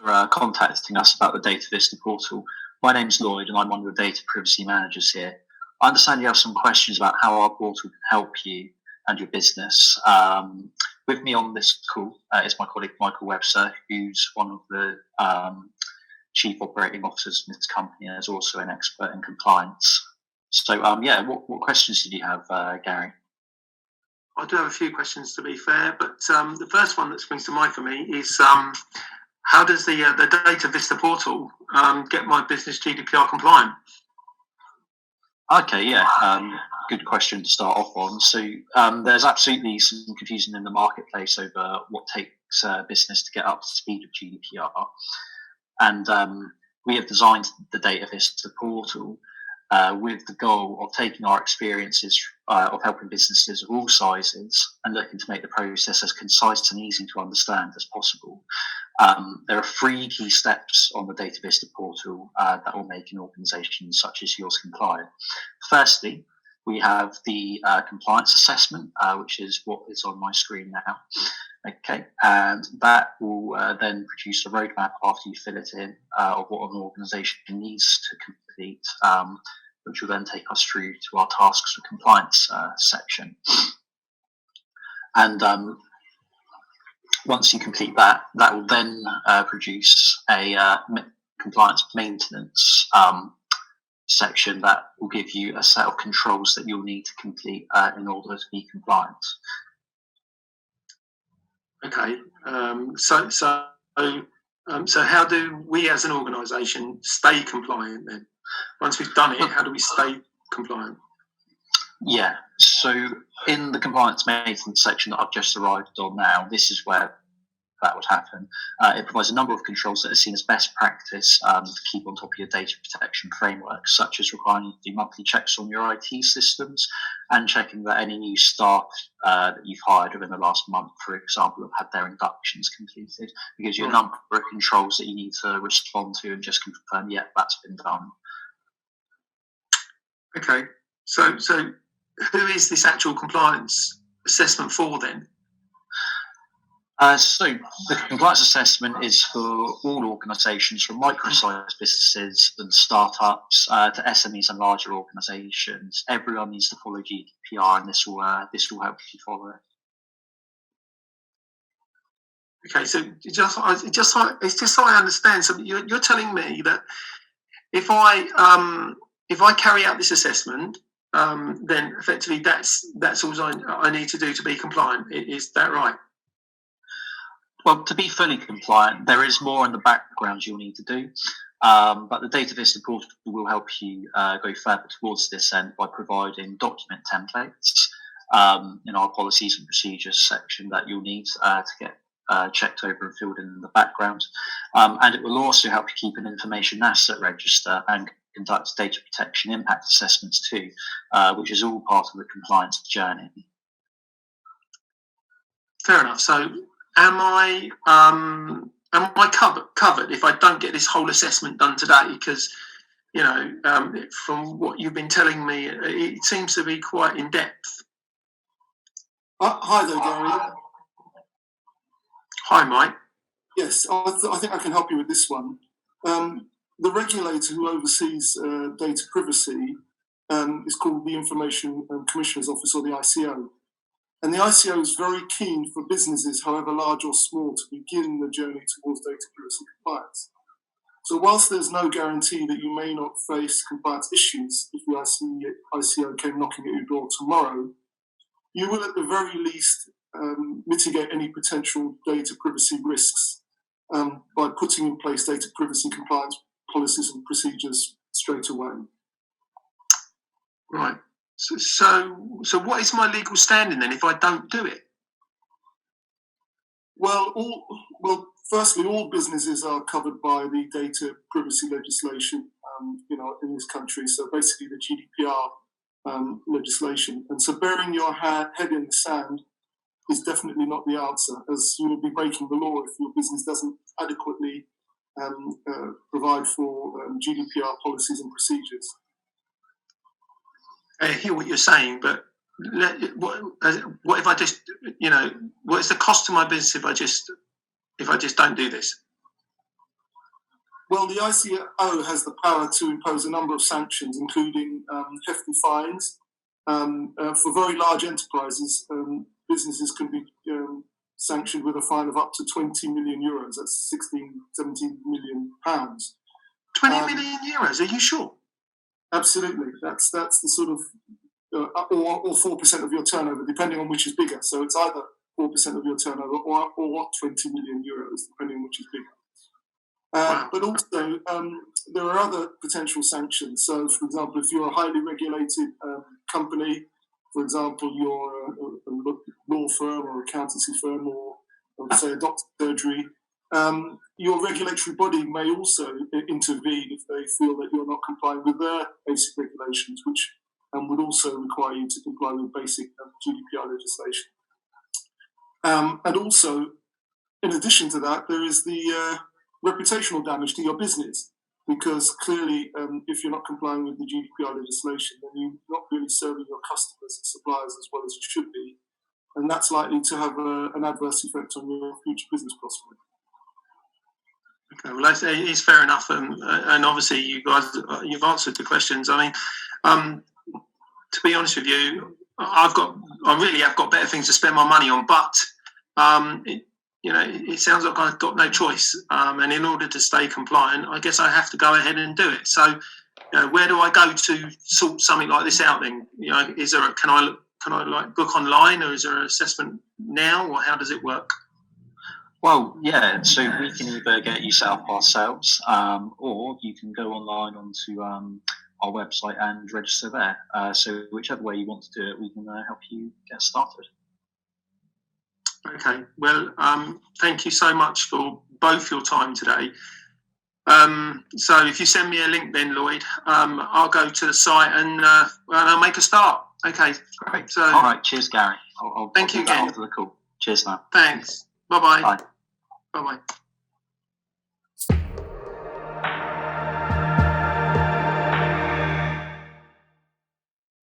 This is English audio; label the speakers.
Speaker 1: for contacting us about the DataVista Portal. My name's Lloyd and I'm one of the data privacy managers here. I understand you have some questions about how our portal can help you and your business. With me on this call is my colleague Michael Webster, who's one of the chief operating officers in this company and is also an expert in compliance. So, what questions did you have, Gary?
Speaker 2: I do have a few questions, to be fair, but the first one that springs to mind for me is how does the DataVista Portal get my business GDPR compliant?
Speaker 1: Okay, good question to start off on. So there's absolutely some confusion in the marketplace over what takes business to get up to speed with GDPR. And we have designed the DataVista Portal with the goal of taking our experiences of helping businesses of all sizes and looking to make the process as concise and easy to understand as possible. There are 3 key steps on the DataVista Portal that will make an organisation such as yours compliant. Firstly, we have the compliance assessment, which is what is on my screen now. Okay, and that will then produce a roadmap after you fill it in of what an organisation needs to complete, which will then take us through to our tasks for compliance section. And once you complete that, that will then produce a compliance maintenance section that will give you a set of controls that you'll need to complete in order to be compliant.
Speaker 2: Okay, so how do we as an organisation stay compliant then? Once we've done it, how do we stay compliant?
Speaker 1: Yeah, so in the compliance maintenance section that I've just arrived on now, this is where that would happen. It provides a number of controls that are seen as best practice to keep on top of your data protection framework, such as requiring you to do monthly checks on your IT systems and checking that any new staff that you've hired within the last month, for example, have had their inductions completed. It gives you a number of controls that you need to respond to and just confirm, yeah, that's been done.
Speaker 2: Okay, so who is this actual compliance assessment for then?
Speaker 1: So the compliance assessment is for all organisations, from micro-sized businesses and startups to SMEs and larger organisations. Everyone needs to follow GDPR, and this will help you follow it.
Speaker 2: Okay, so just so I understand, so you're telling me that if I carry out this assessment, then effectively that's all I need to do to be compliant. Is that right?
Speaker 1: Well, to be fully compliant, there is more in the background you'll need to do, but the DataVista Portal will help you go further towards this end by providing document templates in our policies and procedures section that you'll need to get checked over and filled in the background. And it will also help you keep an information asset register and conduct data protection impact assessments too, which is all part of the compliance journey.
Speaker 2: Fair enough. So am I covered if I don't get this whole assessment done today? Because, from what you've been telling me, it seems to be quite in depth.
Speaker 3: Hi there, Gary.
Speaker 2: Hi, Mike.
Speaker 3: Yes, I think I can help you with this one. The regulator who oversees data privacy is called the Information Commissioner's Office, or the ICO. And the ICO is very keen for businesses, however large or small, to begin the journey towards data privacy compliance. So whilst there's no guarantee that you may not face compliance issues if the ICO came knocking at your door tomorrow, you will at the very least mitigate any potential data privacy risks by putting in place data privacy compliance policies and procedures straight away.
Speaker 2: Right. So what is my legal standing then if I don't do it?
Speaker 3: Well, firstly, all businesses are covered by the data privacy legislation, in this country. So basically, the GDPR legislation. And so, burying your head in the sand is definitely not the answer, as you will be breaking the law if your business doesn't adequately provide for GDPR policies and procedures.
Speaker 2: I hear what you're saying, but what if I just, what is the cost to my business if I just don't do this?
Speaker 3: Well, the ICO has the power to impose a number of sanctions, including hefty fines. For very large enterprises, businesses can be sanctioned with a fine of up to 20 million euros. That's 17 million pounds.
Speaker 2: 20 million euros? Are you sure?
Speaker 3: Absolutely. That's the sort of or 4% of your turnover, depending on which is bigger. So it's either 4% of your turnover or 20 million euros, depending on which is bigger.
Speaker 2: Wow.
Speaker 3: But also, there are other potential sanctions. So, for example, if you're a highly regulated company, for example, you're a law firm or accountancy firm or say, a doctor's surgery, your regulatory body may also intervene if they feel that you're not complying with their basic regulations, which would also require you to comply with basic GDPR legislation. And also, in addition to that, there is the reputational damage to your business, because clearly, if you're not complying with the GDPR legislation, then you're not really serving your customers and suppliers as well as you should be, and that's likely to have an adverse effect on your future business prospects.
Speaker 2: Okay, well, it's fair enough, and obviously, you guys, you've answered the questions. I mean, to be honest with you, I really have got better things to spend my money on, but it sounds like I've got no choice. And in order to stay compliant, I guess I have to go ahead and do it. So, where do I go to sort something like this out? Then, is there can I like book online, or is there an assessment now, or how does it work?
Speaker 1: Well, yeah. So we can either get you set up ourselves, or you can go online onto our website and register there. So whichever way you want to do it, we can help you get started.
Speaker 2: Okay, well, thank you so much for both your time today. So if you send me a link then, Lloyd, I'll go to the site and I'll make a start. Okay,
Speaker 1: great.
Speaker 2: So,
Speaker 1: all right, cheers, Gary.
Speaker 2: Thank you again.
Speaker 1: After the call. Cheers now.
Speaker 2: Thanks. Bye-bye.
Speaker 1: Bye.
Speaker 2: Bye-bye.